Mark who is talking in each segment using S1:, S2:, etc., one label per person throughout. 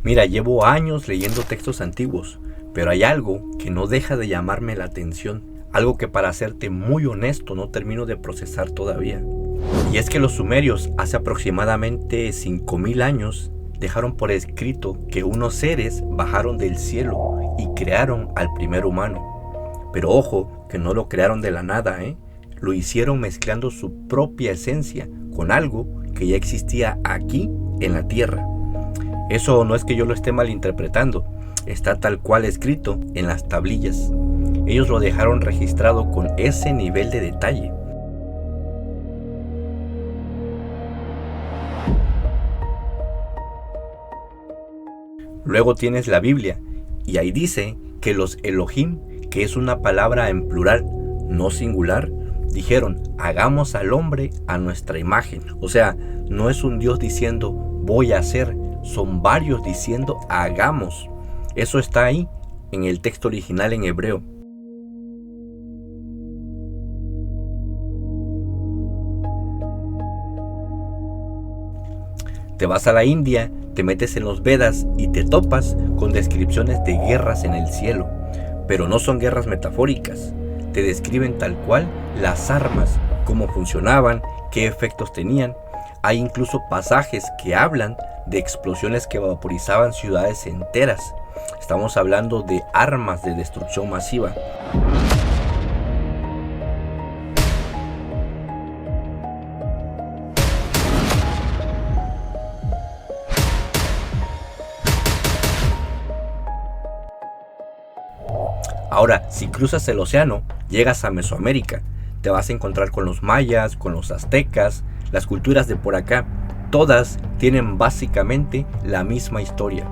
S1: Mira, llevo años leyendo textos antiguos, pero hay algo que no deja de llamarme la atención, algo que para serte muy honesto no termino de procesar todavía. Y es que los sumerios hace aproximadamente 5000 años dejaron por escrito que unos seres bajaron del cielo y crearon al primer humano. Pero ojo, que no lo crearon de la nada, ¿eh? Lo hicieron mezclando su propia esencia con algo que ya existía aquí en la tierra. Eso no es que yo lo esté malinterpretando, está tal cual escrito en las tablillas. Ellos lo dejaron registrado con ese nivel de detalle. Luego tienes la Biblia, y ahí dice que los Elohim, que es una palabra en plural, no singular, dijeron, hagamos al hombre a nuestra imagen. O sea, no es un Dios diciendo, voy a hacer, son varios diciendo, hagamos. Eso está ahí, en el texto original en hebreo. Te vas a la India, te metes en los Vedas y te topas con descripciones de guerras en el cielo. Pero no son guerras metafóricas. Te describen tal cual las armas, cómo funcionaban, qué efectos tenían. Hay incluso pasajes que hablan de explosiones que vaporizaban ciudades enteras. Estamos hablando de armas de destrucción masiva. Ahora, si cruzas el océano, llegas a Mesoamérica. Te vas a encontrar con los mayas, con los aztecas, las culturas de por acá. Todas tienen básicamente la misma historia.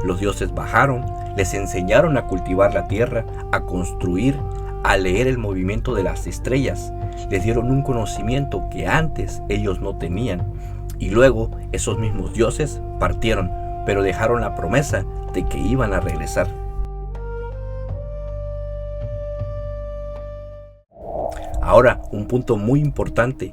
S1: Los dioses bajaron, les enseñaron a cultivar la tierra, a construir, a leer el movimiento de las estrellas. Les dieron un conocimiento que antes ellos no tenían. Y luego esos mismos dioses partieron, pero dejaron la promesa de que iban a regresar. Ahora, un punto muy importante.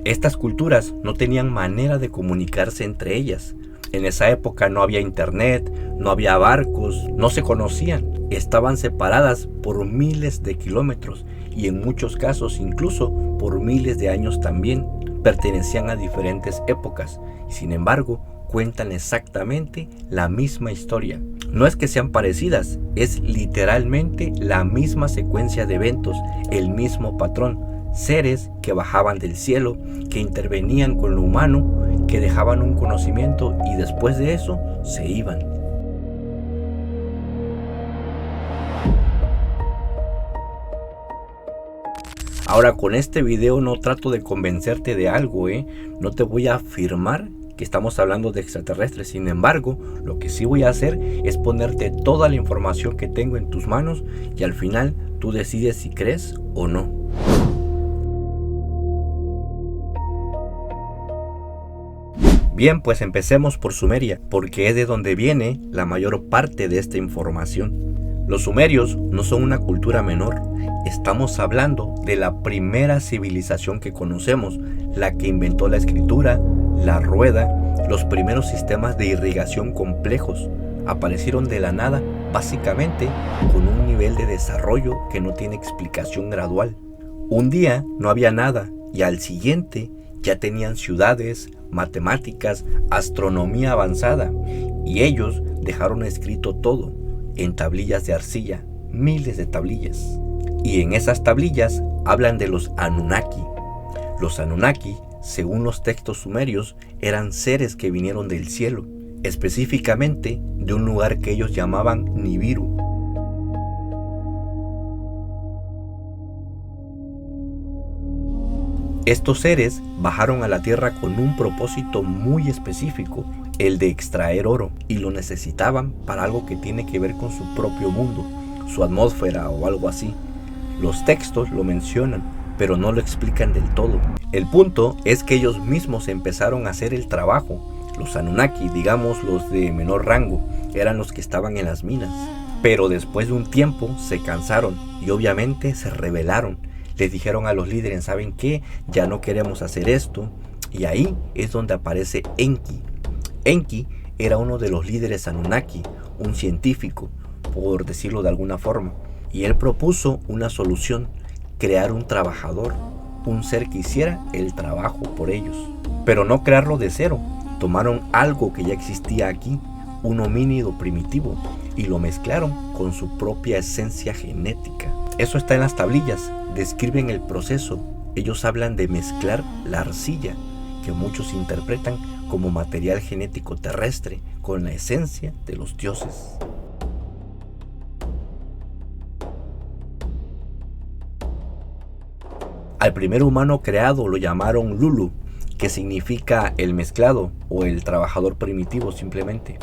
S1: Estas culturas no tenían manera de comunicarse entre ellas. En esa época no había internet, no había barcos, no se conocían. Estaban separadas por miles de kilómetros y en muchos casos incluso por miles de años también. Pertenecían a diferentes épocas y sin embargo cuentan exactamente la misma historia. No es que sean parecidas, es literalmente la misma secuencia de eventos, el mismo patrón. Seres que bajaban del cielo, que intervenían con lo humano, que dejaban un conocimiento y después de eso se iban. Ahora, con este video no trato de convencerte de algo, no te voy a afirmar que estamos hablando de extraterrestres. Sin embargo, lo que sí voy a hacer es ponerte toda la información que tengo en tus manos y al final tú decides si crees o no. Bien, pues empecemos por Sumeria, porque es de donde viene la mayor parte de esta información. Los sumerios no son una cultura menor, estamos hablando de la primera civilización que conocemos, la que inventó la escritura, la rueda, los primeros sistemas de irrigación complejos. Aparecieron de la nada, básicamente con un nivel de desarrollo que no tiene explicación gradual. Un día no había nada y al siguiente ya tenían ciudades, matemáticas, astronomía avanzada y ellos dejaron escrito todo en tablillas de arcilla, miles de tablillas. Y en esas tablillas hablan de los Anunnaki. Los Anunnaki, según los textos sumerios, eran seres que vinieron del cielo, específicamente de un lugar que ellos llamaban Nibiru. Estos seres bajaron a la tierra con un propósito muy específico, el de extraer oro, y lo necesitaban para algo que tiene que ver con su propio mundo, su atmósfera o algo así. Los textos lo mencionan, pero no lo explican del todo. El punto es que ellos mismos empezaron a hacer el trabajo. Los Anunnaki, digamos los de menor rango, eran los que estaban en las minas. Pero después de un tiempo se cansaron y obviamente se rebelaron. Les dijeron a los líderes, ¿saben qué? Ya no queremos hacer esto. Y ahí es donde aparece Enki. Enki era uno de los líderes Anunnaki, un científico, por decirlo de alguna forma, y él propuso una solución: crear un trabajador, un ser que hiciera el trabajo por ellos. Pero no crearlo de cero. Tomaron algo que ya existía aquí, un homínido primitivo, y lo mezclaron con su propia esencia genética. Eso está en las tablillas, describen el proceso. Ellos hablan de mezclar la arcilla, que muchos interpretan como material genético terrestre, con la esencia de los dioses. Al primer humano creado lo llamaron Lulu, que significa el mezclado o el trabajador primitivo simplemente.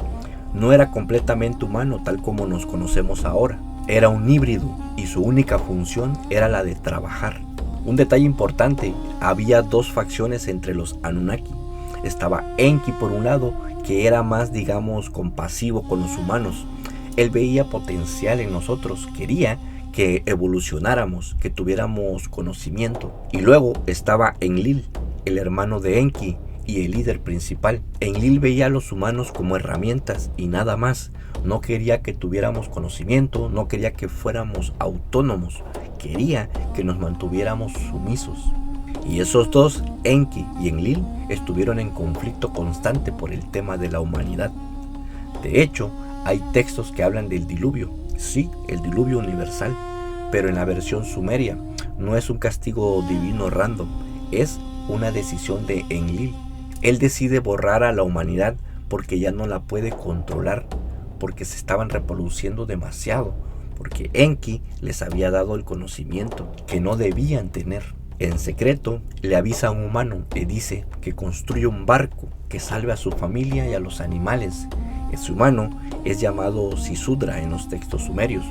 S1: No era completamente humano tal como nos conocemos ahora. Era un híbrido y su única función era la de trabajar. Un detalle importante: había dos facciones entre los Anunnaki. Estaba Enki por un lado, que era más, digamos, compasivo con los humanos. Él veía potencial en nosotros, quería que evolucionáramos, que tuviéramos conocimiento. Y luego estaba Enlil, el hermano de Enki y el líder principal. Enlil veía a los humanos como herramientas y nada más. No quería que tuviéramos conocimiento, no quería que fuéramos autónomos, quería que nos mantuviéramos sumisos. Y esos dos, Enki y Enlil, estuvieron en conflicto constante por el tema de la humanidad. De hecho, hay textos que hablan del diluvio. Sí, el diluvio universal, pero en la versión sumeria. No es un castigo divino random, es una decisión de Enlil. Él decide borrar a la humanidad porque ya no la puede controlar, porque se estaban reproduciendo demasiado, porque Enki les había dado el conocimiento que no debían tener. En secreto le avisa a un humano, le dice que construya un barco que salve a su familia y a los animales. Ese humano es llamado Sisudra en los textos sumerios.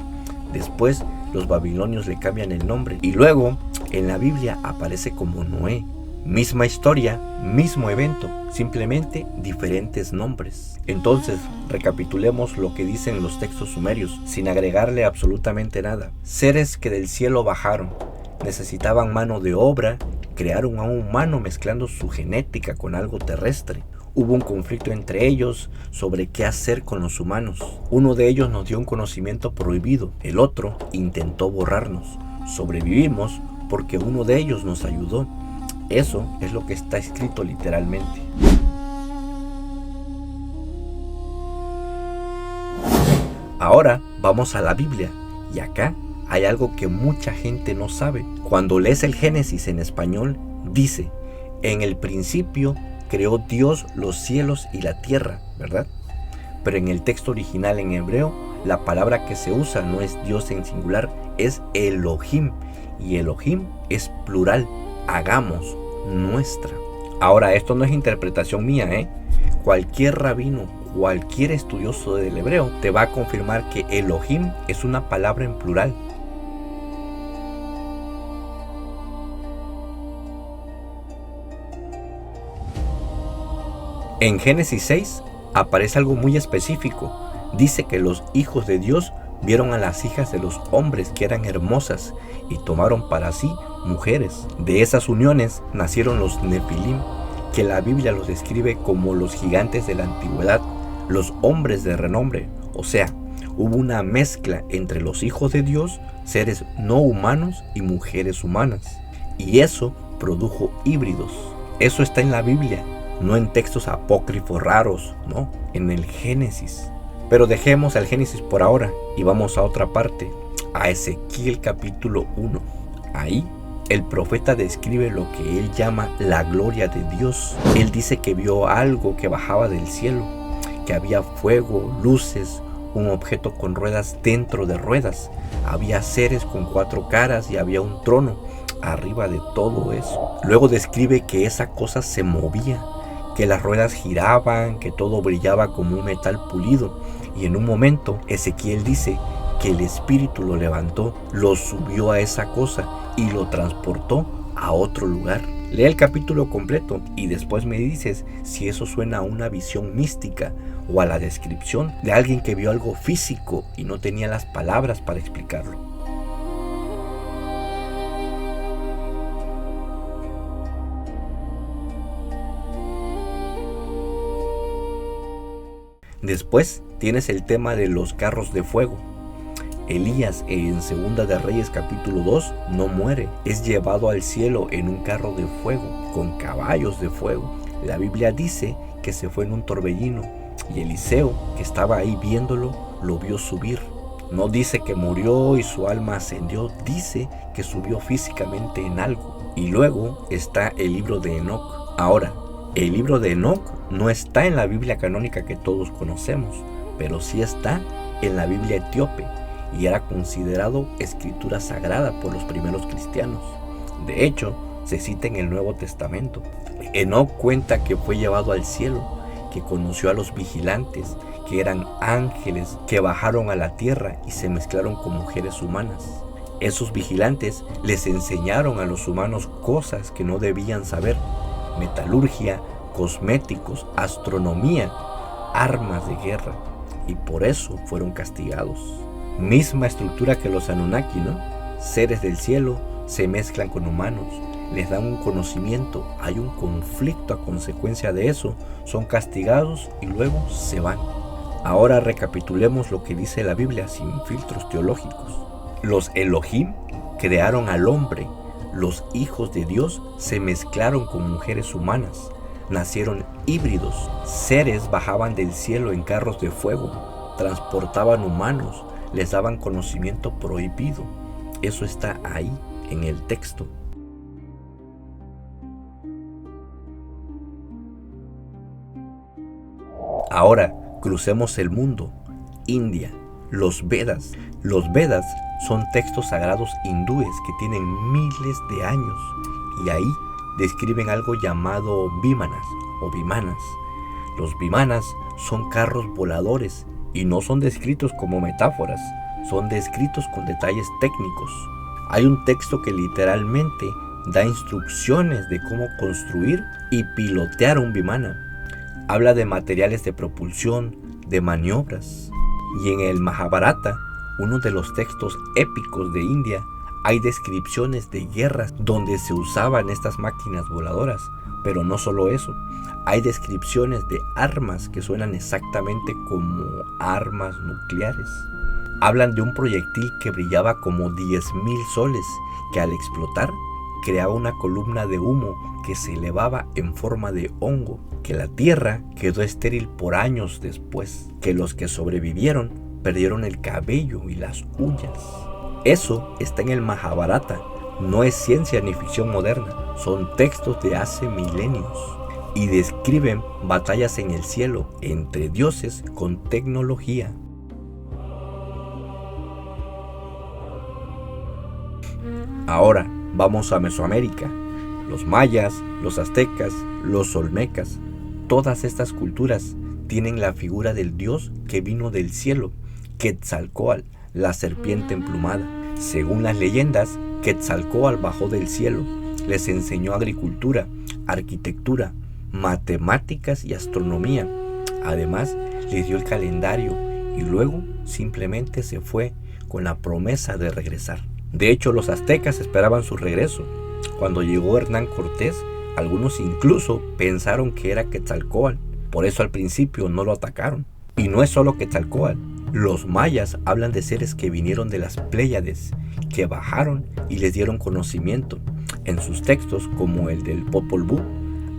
S1: Después los babilonios le cambian el nombre y luego en la Biblia aparece como Noé. Misma historia, mismo evento, simplemente diferentes nombres. Entonces, recapitulemos lo que dicen los textos sumerios, sin agregarle absolutamente nada. Seres que del cielo bajaron, necesitaban mano de obra, crearon a un humano mezclando su genética con algo terrestre. Hubo un conflicto entre ellos sobre qué hacer con los humanos. Uno de ellos nos dio un conocimiento prohibido, el otro intentó borrarnos. Sobrevivimos porque uno de ellos nos ayudó. Eso es lo que está escrito literalmente. Ahora vamos a la Biblia, y acá hay algo que mucha gente no sabe. Cuando lees el Génesis en español, dice: en el principio creó Dios los cielos y la tierra, ¿verdad? Pero en el texto original en hebreo, la palabra que se usa no es Dios en singular, es Elohim, y Elohim es plural. Hagamos nuestra. Ahora, esto no es interpretación mía, Cualquier rabino, cualquier estudioso del hebreo te va a confirmar que Elohim es una palabra en plural. En Génesis 6 aparece algo muy específico. Dice que los hijos de Dios vieron a las hijas de los hombres que eran hermosas y tomaron para sí mujeres. De esas uniones nacieron los Nefilim, que la Biblia los describe como los gigantes de la antigüedad, los hombres de renombre. O sea, hubo una mezcla entre los hijos de Dios, seres no humanos, y mujeres humanas. Y eso produjo híbridos. Eso está en la Biblia, no en textos apócrifos raros, no, en el Génesis. Pero dejemos el Génesis por ahora y vamos a otra parte, a Ezequiel capítulo 1. Ahí el profeta describe lo que él llama la gloria de Dios. Él dice que vio algo que bajaba del cielo, que había fuego, luces, un objeto con ruedas dentro de ruedas. Había seres con 4 caras y había un trono arriba de todo eso. Luego describe que esa cosa se movía, que las ruedas giraban, que todo brillaba como un metal pulido. Y en un momento Ezequiel dice que el espíritu lo levantó, lo subió a esa cosa y lo transportó a otro lugar. Lee el capítulo completo y después me dices si eso suena a una visión mística o a la descripción de alguien que vio algo físico y no tenía las palabras para explicarlo. Después tienes el tema de los carros de fuego. Elías en Segunda de Reyes capítulo 2 no muere, es llevado al cielo en un carro de fuego, con caballos de fuego. La Biblia dice que se fue en un torbellino y Eliseo, que estaba ahí viéndolo, lo vio subir. No dice que murió y su alma ascendió, dice que subió físicamente en algo. Y luego está el libro de Enoc. Ahora, el libro de Enoc no está en la Biblia canónica que todos conocemos, pero sí está en la Biblia etíope y era considerado escritura sagrada por los primeros cristianos. De hecho, se cita en el Nuevo Testamento. Enoc cuenta que fue llevado al cielo, que conoció a los vigilantes, que eran ángeles que bajaron a la tierra y se mezclaron con mujeres humanas. Esos vigilantes les enseñaron a los humanos cosas que no debían saber: metalurgia, cosméticos, astronomía, armas de guerra, y por eso fueron castigados. Misma estructura que los Anunnaki, ¿no? Seres del cielo se mezclan con humanos, les dan un conocimiento, hay un conflicto a consecuencia de eso, son castigados y luego se van. Ahora recapitulemos lo que dice la Biblia sin filtros teológicos. Los Elohim crearon al hombre, los hijos de Dios se mezclaron con mujeres humanas, nacieron híbridos, seres bajaban del cielo en carros de fuego, transportaban humanos, les daban conocimiento prohibido. Eso está ahí en el texto. Ahora crucemos el mundo. India, los Vedas. Los Vedas son textos sagrados hindúes que tienen miles de años y ahí describen algo llamado Vimanas o Vimanas. Los Vimanas son carros voladores y no son descritos como metáforas, son descritos con detalles técnicos. Hay un texto que literalmente da instrucciones de cómo construir y pilotear un Vimana. Habla de materiales de propulsión, de maniobras. Y en el Mahabharata, uno de los textos épicos de India, hay descripciones de guerras donde se usaban estas máquinas voladoras. Pero no solo eso, hay descripciones de armas que suenan exactamente como armas nucleares. Hablan de un proyectil que brillaba como 10,000 soles, que al explotar creaba una columna de humo que se elevaba en forma de hongo, que la tierra quedó estéril por años después, que los que sobrevivieron perdieron el cabello y las uñas. Eso está en el Mahabharata, no es ciencia ni ficción moderna, son textos de hace milenios y describen batallas en el cielo entre dioses con tecnología. Ahora vamos a Mesoamérica. Los mayas, los aztecas, los olmecas, todas estas culturas tienen la figura del dios que vino del cielo, Quetzalcóatl, la serpiente emplumada. Según las leyendas, Quetzalcóatl bajó del cielo, les enseñó agricultura, arquitectura, matemáticas y astronomía. Además, les dio el calendario y luego simplemente se fue con la promesa de regresar. De hecho, los aztecas esperaban su regreso. Cuando llegó Hernán Cortés, algunos incluso pensaron que era Quetzalcóatl. Por eso al principio no lo atacaron. Y no es solo Quetzalcóatl. Los mayas hablan de seres que vinieron de las Pléyades, que bajaron y les dieron conocimiento. En sus textos, como el del Popol Vuh,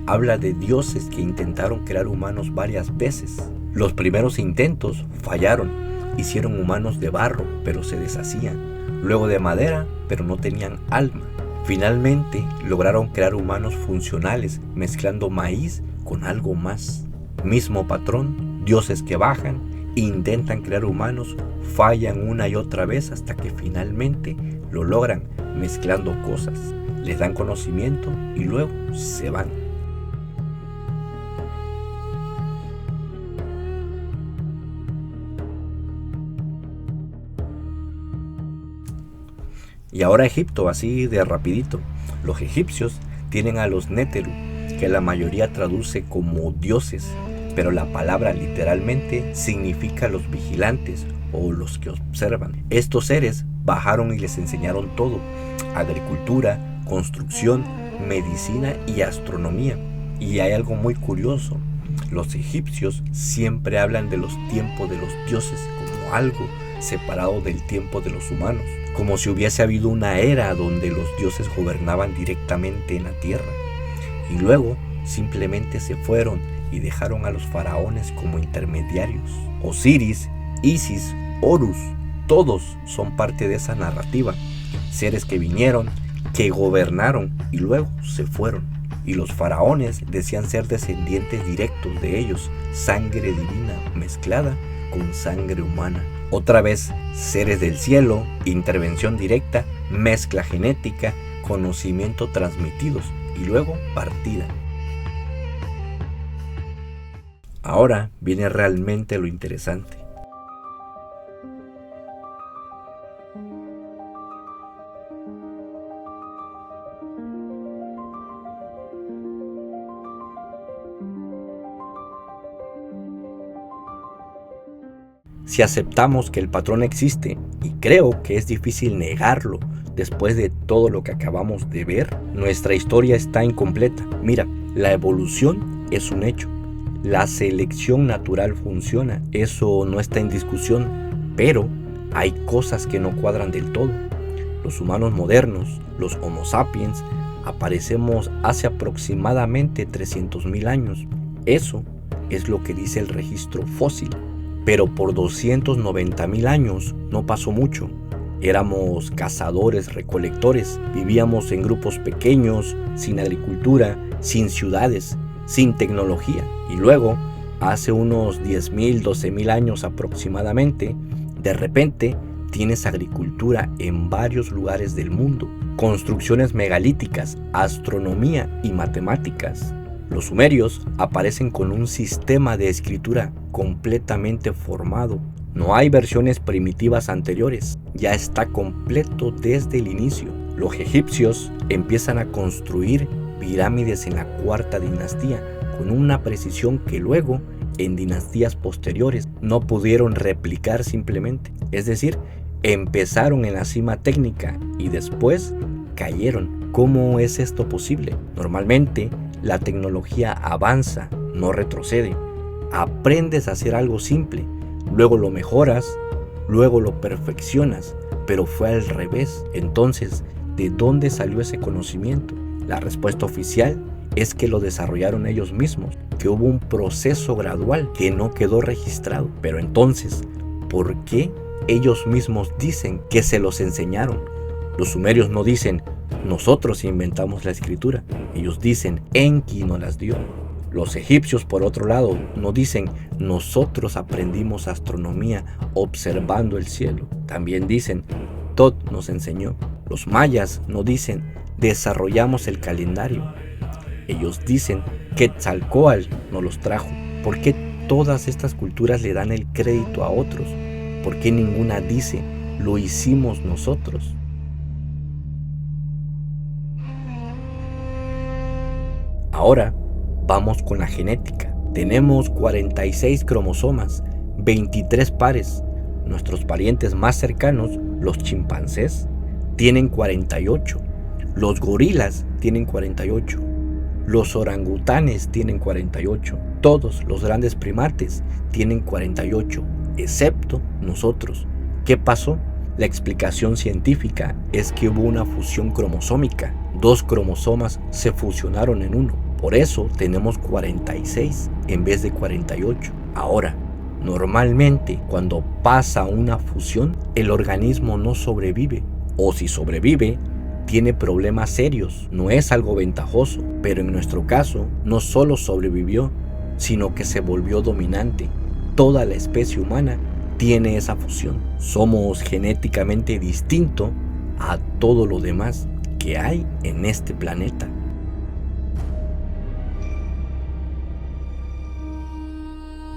S1: habla de dioses que intentaron crear humanos varias veces. Los primeros intentos fallaron. Hicieron humanos de barro, pero se deshacían. Luego de madera, pero no tenían alma. Finalmente lograron crear humanos funcionales, mezclando maíz con algo más. Mismo patrón, dioses que bajan, intentan crear humanos, fallan una y otra vez hasta que finalmente lo logran, mezclando cosas. Les dan conocimiento y luego se van. Y ahora Egipto, así de rapidito. Los egipcios tienen a los Néteru, que la mayoría traduce como dioses, pero la palabra literalmente significa los vigilantes o los que observan. Estos seres bajaron y les enseñaron todo: agricultura, construcción, medicina y astronomía. Y hay algo muy curioso: Los egipcios siempre hablan de los tiempos de los dioses como algo separado del tiempo de los humanos, como si hubiese habido una era donde los dioses gobernaban directamente en la tierra, y luego simplemente se fueron y dejaron a los faraones como intermediarios. Osiris, Isis, Horus, todos son parte de esa narrativa, seres que vinieron, que gobernaron y luego se fueron. Y los faraones decían ser descendientes directos de ellos, sangre divina mezclada con sangre humana. Otra vez, seres del cielo, intervención directa, mezcla genética, conocimiento transmitidos y luego partida. Ahora viene realmente lo interesante. Si aceptamos que el patrón existe, y creo que es difícil negarlo después de todo lo que acabamos de ver, nuestra historia está incompleta. Mira, la evolución es un hecho. La selección natural funciona, eso no está en discusión, pero hay cosas que no cuadran del todo. Los humanos modernos, los Homo sapiens, aparecemos hace aproximadamente 300.000 años. Eso es lo que dice el registro fósil. Pero por 290.000 años no pasó mucho. Éramos cazadores, recolectores, vivíamos en grupos pequeños, sin agricultura, sin ciudades, sin tecnología. Y luego, hace unos 10.000, 12.000 años aproximadamente, de repente tienes agricultura en varios lugares del mundo, construcciones megalíticas, astronomía y matemáticas. Los sumerios aparecen con un sistema de escritura completamente formado. No hay versiones primitivas anteriores, ya está completo desde el inicio. Los egipcios empiezan a construir pirámides en la cuarta dinastía con una precisión que luego en dinastías posteriores no pudieron replicar simplemente. Es decir, empezaron en la cima técnica y después cayeron. ¿Cómo es esto posible? Normalmente la tecnología avanza, no retrocede. Aprendes a hacer algo simple, luego lo mejoras, luego lo perfeccionas, pero fue al revés. Entonces, ¿de dónde salió ese conocimiento? La respuesta oficial es que lo desarrollaron ellos mismos, que hubo un proceso gradual que no quedó registrado. Pero entonces, ¿por qué ellos mismos dicen que se los enseñaron? Los sumerios no dicen, nosotros inventamos la escritura. Ellos dicen, Enki nos las dio. Los egipcios, por otro lado, no dicen, nosotros aprendimos astronomía observando el cielo. También dicen, Tot nos enseñó. Los mayas no dicen, desarrollamos el calendario. Ellos dicen, Quetzalcóatl nos los trajo. ¿Por qué todas estas culturas le dan el crédito a otros? ¿Por qué ninguna dice, lo hicimos nosotros? Ahora vamos con la genética. Tenemos 46 cromosomas, 23 pares. Nuestros parientes más cercanos, los chimpancés, tienen 48. Los gorilas tienen 48. Los orangutanes tienen 48. Todos los grandes primates tienen 48, excepto nosotros. ¿Qué pasó? La explicación científica es que hubo una fusión cromosómica. 2 cromosomas se fusionaron en uno. Por eso tenemos 46 en vez de 48. Ahora, normalmente cuando pasa una fusión, el organismo no sobrevive. O si sobrevive, tiene problemas serios. No es algo ventajoso, pero en nuestro caso, no solo sobrevivió, sino que se volvió dominante. Toda la especie humana tiene esa fusión. Somos genéticamente distintos a todo lo demás que hay en este planeta.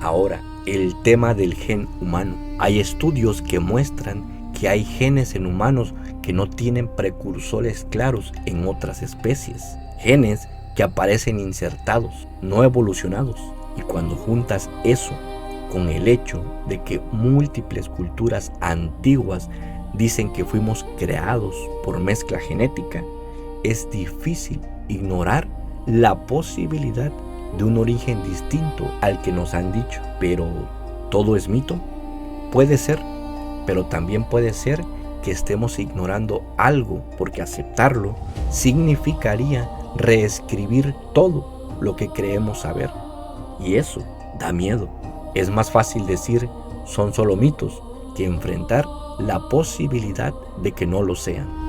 S1: Ahora, el tema del gen humano. Hay estudios que muestran que hay genes en humanos que no tienen precursores claros en otras especies. Genes que aparecen insertados, no evolucionados. Y cuando juntas eso con el hecho de que múltiples culturas antiguas dicen que fuimos creados por mezcla genética, es difícil ignorar la posibilidad de un origen distinto al que nos han dicho. Pero, ¿todo es mito? Puede ser, pero también puede ser que estemos ignorando algo, porque aceptarlo significaría reescribir todo lo que creemos saber. Y eso da miedo. Es más fácil decir son solo mitos que enfrentar la posibilidad de que no lo sean.